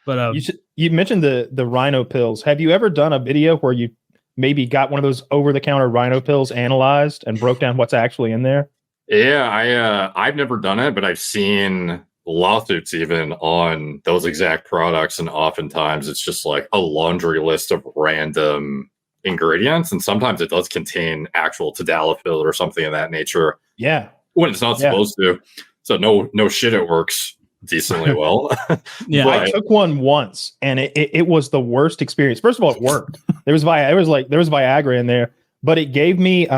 But you mentioned the Rhino Pills. Have you ever done a video where you maybe got one of those over-the-counter Rhino Pills analyzed and broke down what's actually in there? Yeah, I've never done it, but I've seen lawsuits even on those exact products, and oftentimes it's just like a laundry list of random ingredients, and sometimes it does contain actual tadalafil or something of that nature. Yeah, when it's not supposed to. So no shit, it works decently well. Yeah, I took one once, and it was the worst experience. First of all, it worked. There was Viagra in there, but it gave me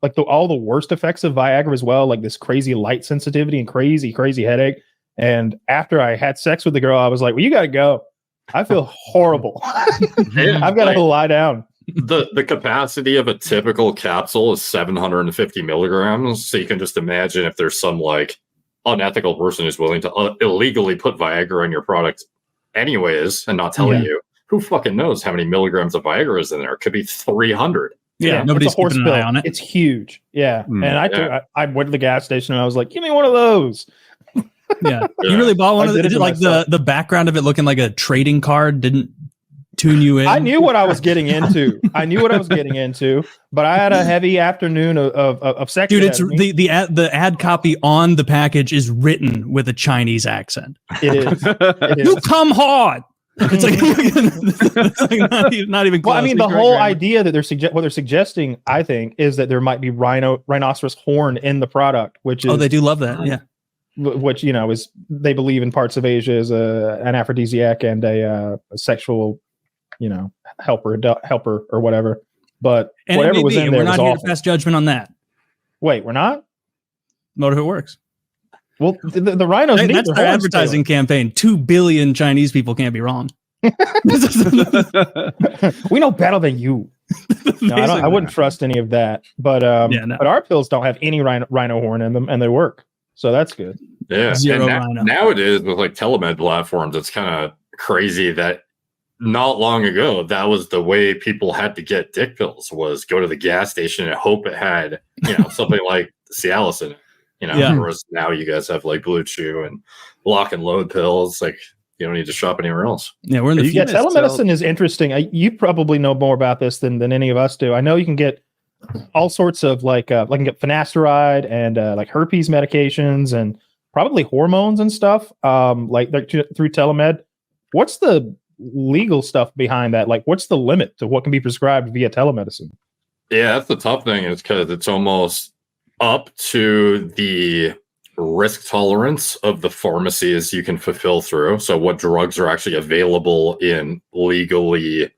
like all the worst effects of Viagra as well, like this crazy light sensitivity and crazy headache. And after I had sex with the girl, I was like, well, you got to go. I feel horrible. I've got to lie down. The capacity of a typical capsule is 750 milligrams. So you can just imagine if there's some like unethical person who's willing to illegally put Viagra in your product anyways and not tell you. Who fucking knows how many milligrams of Viagra is in there? It could be 300. Yeah, nobody's keeping an eye on it. It's huge. Yeah. And I went to the gas station and I was like, give me one of those. Yeah. You really bought one of those? Like the background of it looking like a trading card didn't tune you in? I knew what I was getting into. But I had a heavy afternoon of sex. Dude, it's the ad copy on the package is written with a Chinese accent. It is. You come hard. It's like not even close. Well, I mean, the whole idea that they're suggesting, I think, is that there might be rhinoceros horn in the product, which is they do love that, yeah. Which is they believe in parts of Asia as an aphrodisiac and a sexual, helper or whatever. But whatever was in there, we're not was here awful. to pass judgment on that. Wait, we're not? What if it works? Well, the rhinos. That's their advertising campaign. 2 billion Chinese people can't be wrong. We know better than you. No, I wouldn't trust any of that. But but our pills don't have any rhino horn in them, and they work. So that's good. Yeah. Nowadays with like telemed platforms, it's kind of crazy that not long ago that was the way people had to get dick pills, was go to the gas station and hope it had something like Cialis in it. Whereas now you guys have like Blue Chew and lock and load pills. Like you don't need to shop anywhere else. Yeah, we're in the telemedicine is interesting. You probably know more about this than any of us do. I know you can get all sorts of like you can get finasteride and like herpes medications and probably hormones and stuff like through telemed. What's the legal stuff behind that? Like what's the limit to what can be prescribed via telemedicine? Yeah, that's the tough thing, is because it's almost up to the risk tolerance of the pharmacies you can fulfill through. So what drugs are actually available in legally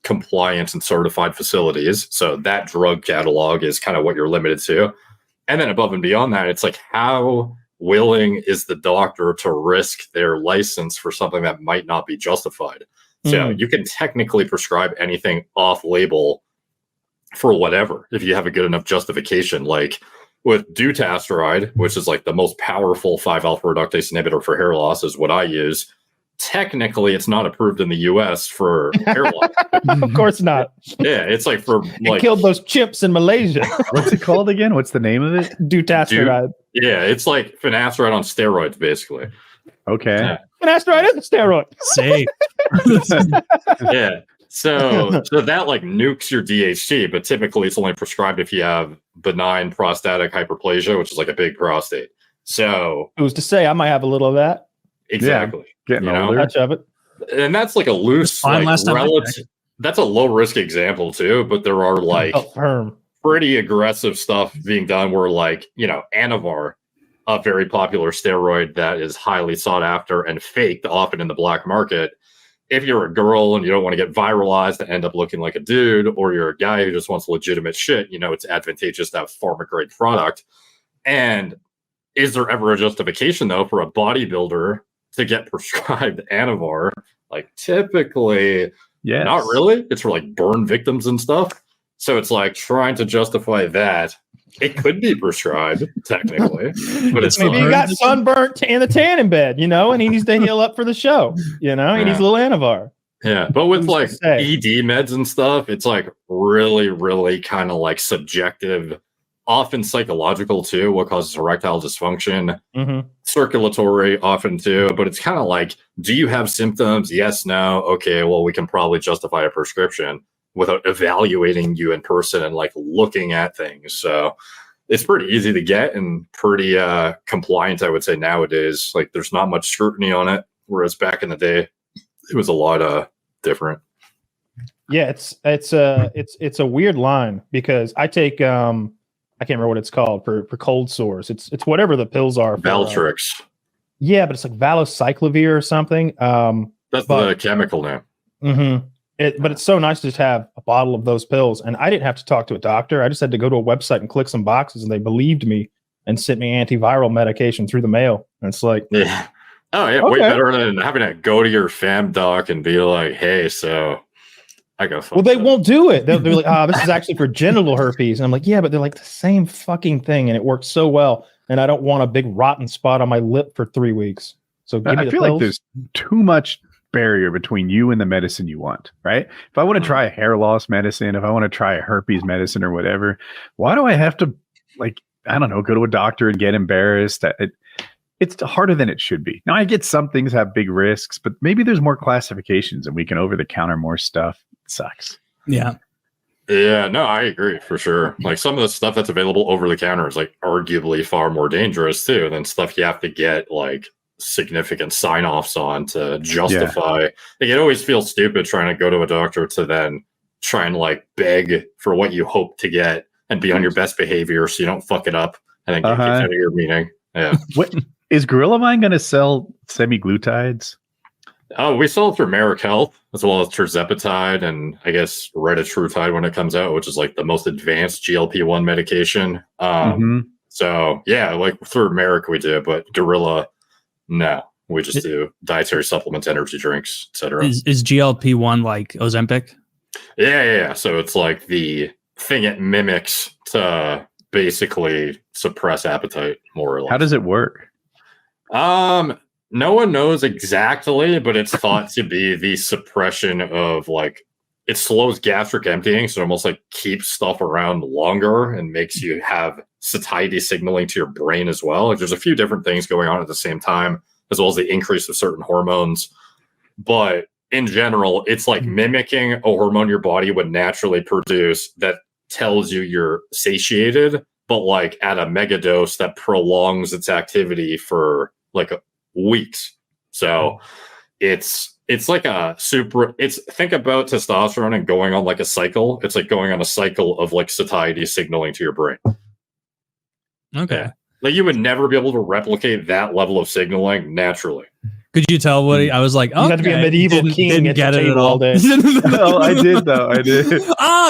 compliant and certified facilities. So that drug catalog is kind of what you're limited to. And then above and beyond that, it's like, how willing is the doctor to risk their license for something that might not be justified? So you can technically prescribe anything off label for whatever, if you have a good enough justification. Like with dutasteride, which is like the most powerful 5-alpha reductase inhibitor for hair loss, is what I use. Technically, it's not approved in the US for hair loss. Of course not. Yeah, it's like for it killed those chimps in Malaysia. What's it called again? What's the name of it? Dutasteride. Yeah, it's like finasteride on steroids, basically. Okay. Yeah. Finasteride is a steroid. Safe. Yeah. So that like nukes your DHT, but typically it's only prescribed if you have benign prostatic hyperplasia, which is like a big prostate. So who's to say I might have a little of that? Exactly. Yeah, getting older. Touch of it. And that's like a loose, like, relative. That's a low risk example too, but there are like pretty aggressive stuff being done where like, Anavar, a very popular steroid that is highly sought after and faked often in the black market. If you're a girl and you don't want to get viralized and end up looking like a dude, or you're a guy who just wants legitimate shit, it's advantageous to have pharma-grade product. And is there ever a justification, though, for a bodybuilder to get prescribed Anavar? Like, typically, not really. It's for, like, burn victims and stuff. So it's, like, trying to justify that. It could be prescribed, technically. But it's maybe he got sunburnt in the tanning bed, and he needs to heal up for the show. He needs a little Anavar. Yeah, but with like ED meds and stuff, it's like really, really kind of like subjective often psychological too. What causes erectile dysfunction? Mm-hmm. Circulatory often too. But it's kind of like, do you have symptoms? Yes, no. Okay, well, we can probably justify a prescription without evaluating you in person and like looking at things. So it's pretty easy to get and pretty compliant, I would say, nowadays. Like there's not much scrutiny on it, whereas back in the day, it was a lot different. Yeah, it's a weird line because I take I can't remember what it's called for cold sores. It's whatever the pills are. Valtrex. Yeah, but it's like valacyclovir or something. That's the chemical name. Mm-hmm. But it's so nice to just have a bottle of those pills. And I didn't have to talk to a doctor. I just had to go to a website and click some boxes, and they believed me and sent me antiviral medication through the mail. And it's like, yeah. Oh, yeah. Okay. Way better than having to go to your fam doc and be like, hey, so I go. Well, they won't do it. They'll be like, this is actually for genital herpes. And I'm like, yeah, but they're like the same fucking thing. And it works so well. And I don't want a big rotten spot on my lip for 3 weeks. So give me I feel pills. like there's too much barrier between you and the medicine you want, right? If I want to try a hair loss medicine, if I want to try a herpes medicine or whatever, why do I have to, like, I don't know, go to a doctor and get embarrassed? It's harder than it should be. Now, I get some things have big risks, but maybe there's more classifications and we can over the counter more stuff. It sucks. Yeah. Yeah, no, I agree for sure. Like some of the stuff that's available over the counter is like arguably far more dangerous too than stuff you have to get like significant sign-offs on to justify. Like, it always feels stupid trying to go to a doctor to then try and like beg for what you hope to get and be on your best behavior so you don't fuck it up and then get kicked out of your meeting. Yeah. What is Gorilla Vine going to sell semi-glutides? Oh, we sell it through Merrick Health as well as tirzepatide and I guess retatrutide when it comes out, which is like the most advanced GLP-1 medication. So yeah, like through Merrick we do, but Gorilla, no, we just do dietary supplements, energy drinks, etc. Is GLP-1 like Ozempic? Yeah. So it's like the thing it mimics to basically suppress appetite, more or less. How does it work? No one knows exactly, but it's thought to be the suppression of like it slows gastric emptying, so it almost like keeps stuff around longer and makes you have satiety signaling to your brain as well. Like there's a few different things going on at the same time, as well as the increase of certain hormones. But in general, it's like mimicking a hormone your body would naturally produce that tells you you're satiated, but like at a mega dose that prolongs its activity for like weeks. So it's like a super, think about testosterone and going on like a cycle. It's like going on a cycle of like satiety signaling to your brain. Okay. Yeah. Like you would never be able to replicate that level of signaling naturally. Could you tell what I was like? You have to be a medieval king didn't at get the it at table all. all day. Oh, I did though. I did.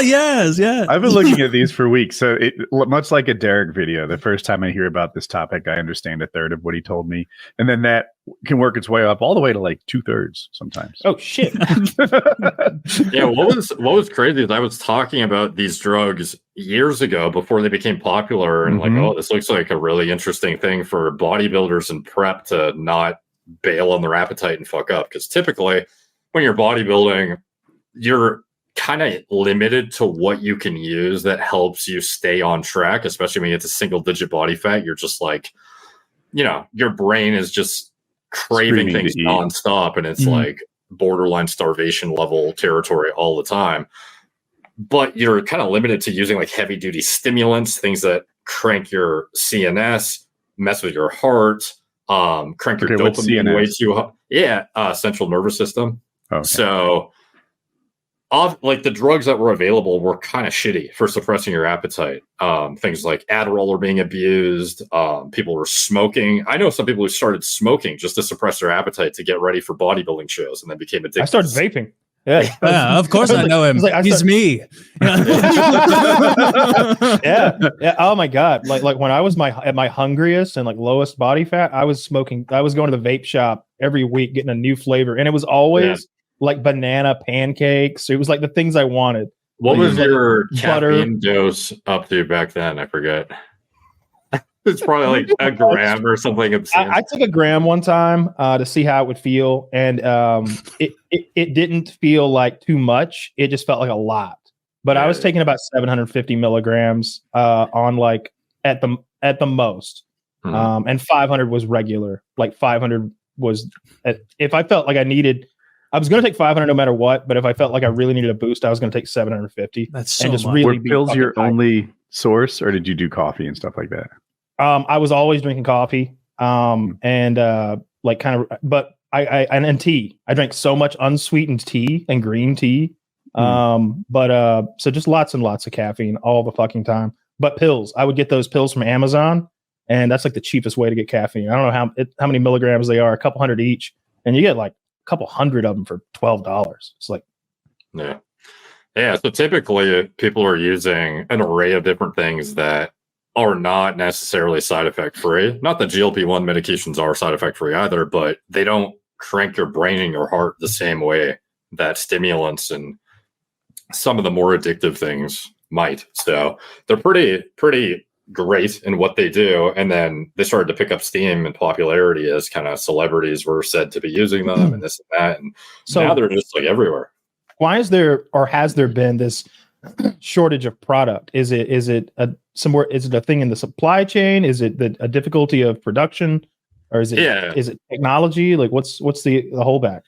Yes. I've been looking at these for weeks. So much like a Derek video, the first time I hear about this topic, I understand a third of what he told me. And then that can work its way up all the way to like 2/3 sometimes. Oh shit. Yeah, what was crazy is I was talking about these drugs years ago before they became popular and like, oh, this looks like a really interesting thing for bodybuilders and prep to not bail on their appetite and fuck up. Because typically when you're bodybuilding, you're kind of limited to what you can use that helps you stay on track, especially when you get to single digit body fat. You're just like, you know, your brain is just craving things nonstop, and it's like borderline starvation level territory all the time. But you're kind of limited to using like heavy duty stimulants, things that crank your CNS, mess with your heart, crank your dopamine way too high. Yeah, central nervous system. Okay. So like the drugs that were available were kind of shitty for suppressing your appetite. Things like Adderall are being abused. People were smoking. I know some people who started smoking just to suppress their appetite to get ready for bodybuilding shows and then became addicted. I started vaping. Yeah, of course I know him. He's me. Yeah. Oh my god! Like when I was at my hungriest and like lowest body fat, I was smoking. I was going to the vape shop every week, getting a new flavor, and it was always like banana pancakes. It was like the things I wanted. What was like your caffeine dose up to back then? I forget. It's probably like a gram or something obscene. I took a gram one time to see how it would feel, and it didn't feel like too much. It just felt like a lot. but I was taking about 750 milligrams on like at the most. And 500 was regular. Like 500 was if I felt like I was going to take 500 no matter what, but if I felt like I really needed a boost, I was going to take 750. That's so and just much. really Were pills your only source, or did you do coffee and stuff like that? I was always drinking coffee, and like kind of, but and tea. I drank so much unsweetened tea and green tea. But so just lots and lots of caffeine all the fucking time. But pills, I would get those pills from Amazon, and that's like the cheapest way to get caffeine. I don't know how many milligrams they are, a couple hundred each, and you get like a couple hundred of them for $12. It's like, yeah. So typically, people are using an array of different things that are not necessarily side effect free. Not that GLP-1 medications are side effect free either, but they don't crank your brain and your heart the same way that stimulants and some of the more addictive things might. So they're pretty great in what they do, and then they started to pick up steam and popularity as kind of celebrities were said to be using them and this and that, and so now they're just like everywhere. Why is there, or has there been, this shortage of product? Is it a thing in the supply chain? Is it a difficulty of production, or is it technology? Like what's the holdback?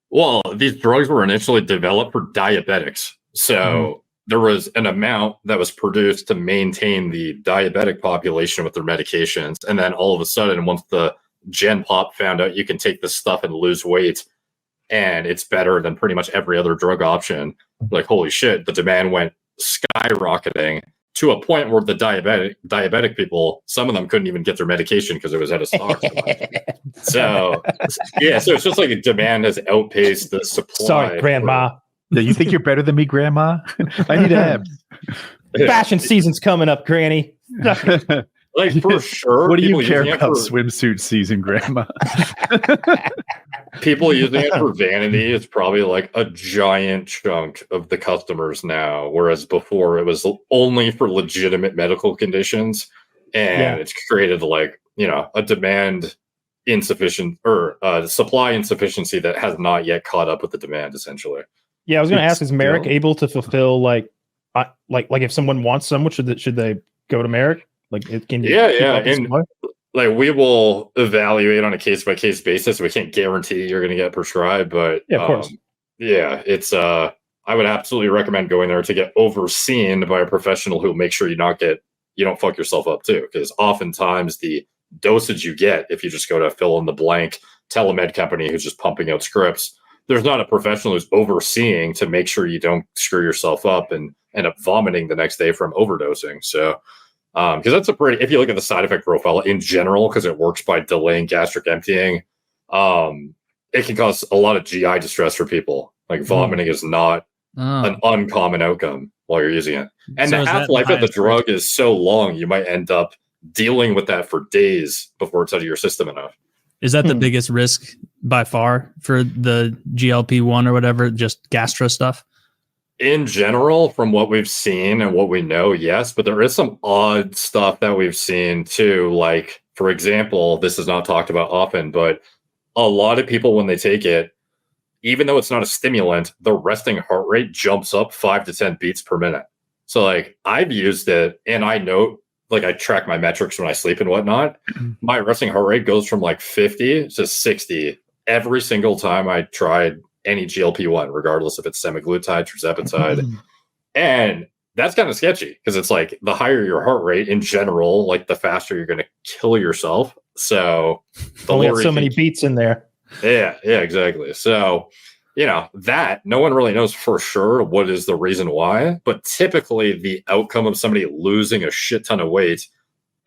Well, these drugs were initially developed for diabetics, so there was an amount that was produced to maintain the diabetic population with their medications. And then all of a sudden, once the Gen Pop found out you can take this stuff and lose weight, and it's better than pretty much every other drug option, like, holy shit, the demand went skyrocketing to a point where the diabetic people, some of them couldn't even get their medication because it was out of stock. So it's just like the demand has outpaced the supply. Sorry, Grandma. Yeah, you think you're better than me, Grandma? I need abs. Fashion season's coming up, Granny. Like, for sure. What do you care about swimsuit season, Grandma? People using it for vanity is probably like a giant chunk of the customers now, whereas before it was only for legitimate medical conditions, and it's created like, a demand insufficient or supply insufficiency that has not yet caught up with the demand, essentially. Yeah, I was going to ask: is Merrick able to fulfill like if someone wants some, should they go to Merrick? Like, it can and like we will evaluate on a case by case basis. We can't guarantee you're going to get prescribed, but of course, it's I would absolutely recommend going there to get overseen by a professional who will make sure you don't fuck yourself up too, because oftentimes the dosage you get, if you just go to fill in the blank telemed company who's just pumping out scripts, there's not a professional who's overseeing to make sure you don't screw yourself up and end up vomiting the next day from overdosing. So, because that's if you look at the side effect profile in general, because it works by delaying gastric emptying, it can cause a lot of GI distress for people. Like vomiting is not an uncommon outcome while you're using it. And so the half-life of the drug is so long, you might end up dealing with that for days before it's out of your system enough. Is that the biggest risk by far for the GLP-1 or whatever, just gastro stuff? In general, from what we've seen and what we know, yes, but there is some odd stuff that we've seen too. Like, for example, this is not talked about often, but a lot of people, when they take it, even though it's not a stimulant, the resting heart rate jumps up 5 to 10 beats per minute. So like, I've used it and I know, like, I track my metrics when I sleep and whatnot. My resting heart rate goes from like 50 to 60 every single time I tried any GLP-1, regardless if it's semaglutide, tirzepatide. And that's kind of sketchy because it's like the higher your heart rate in general, like the faster you're going to kill yourself. So only got so many beats in there. Yeah, exactly. So, that no one really knows for sure what is the reason why, but typically the outcome of somebody losing a shit ton of weight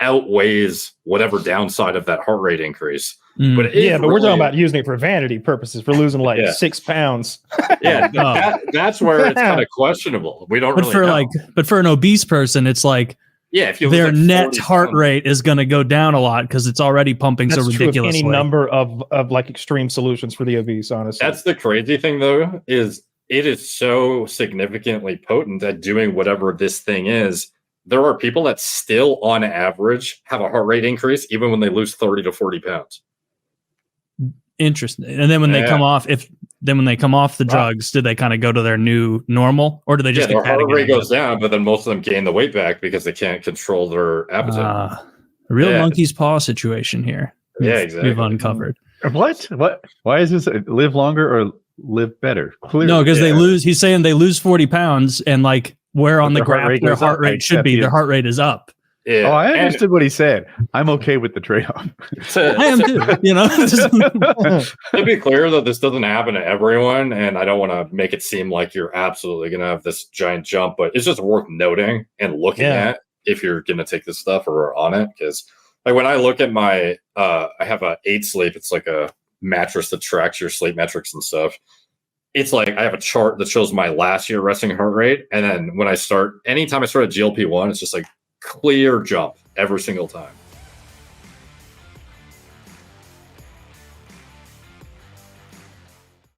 outweighs whatever downside of that heart rate increase. But we're talking about using it for vanity purposes, for losing 6 pounds. That's where it's kind of questionable. We don't really know. But for an obese person, it's like, if their net heart rate is going to go down a lot because it's already pumping so ridiculously. Any number of like extreme solutions for the obese, honestly. That's the crazy thing, though, is it is so significantly potent at doing whatever this thing is. There are people that still, on average, have a heart rate increase even when they lose 30 to 40 pounds. Interesting. And then when they come off, if then when they come off the drugs, do they kind of go to their new normal, or do they just their heart rate goes down, but then most of them gain the weight back because they can't control their appetite. A real monkey's paw situation here. Exactly. We've uncovered. What? Why is this live longer or live better? Clearly. No, because they lose. He's saying they lose 40 pounds, and like where on the graph their heart rate should be, their heart rate is up. Yeah. Oh, I understood what he said. I'm okay with the trade-off. I am too. To be clear, though, this doesn't happen to everyone, and I don't want to make it seem like you're absolutely going to have this giant jump, but it's just worth noting and looking at if you're going to take this stuff or are on it. Because like when I look at my, I have a 8 Sleep. It's like a mattress that tracks your sleep metrics and stuff. It's like I have a chart that shows my last year resting heart rate, and then when anytime I start a GLP-1, it's just like clear jump every single time.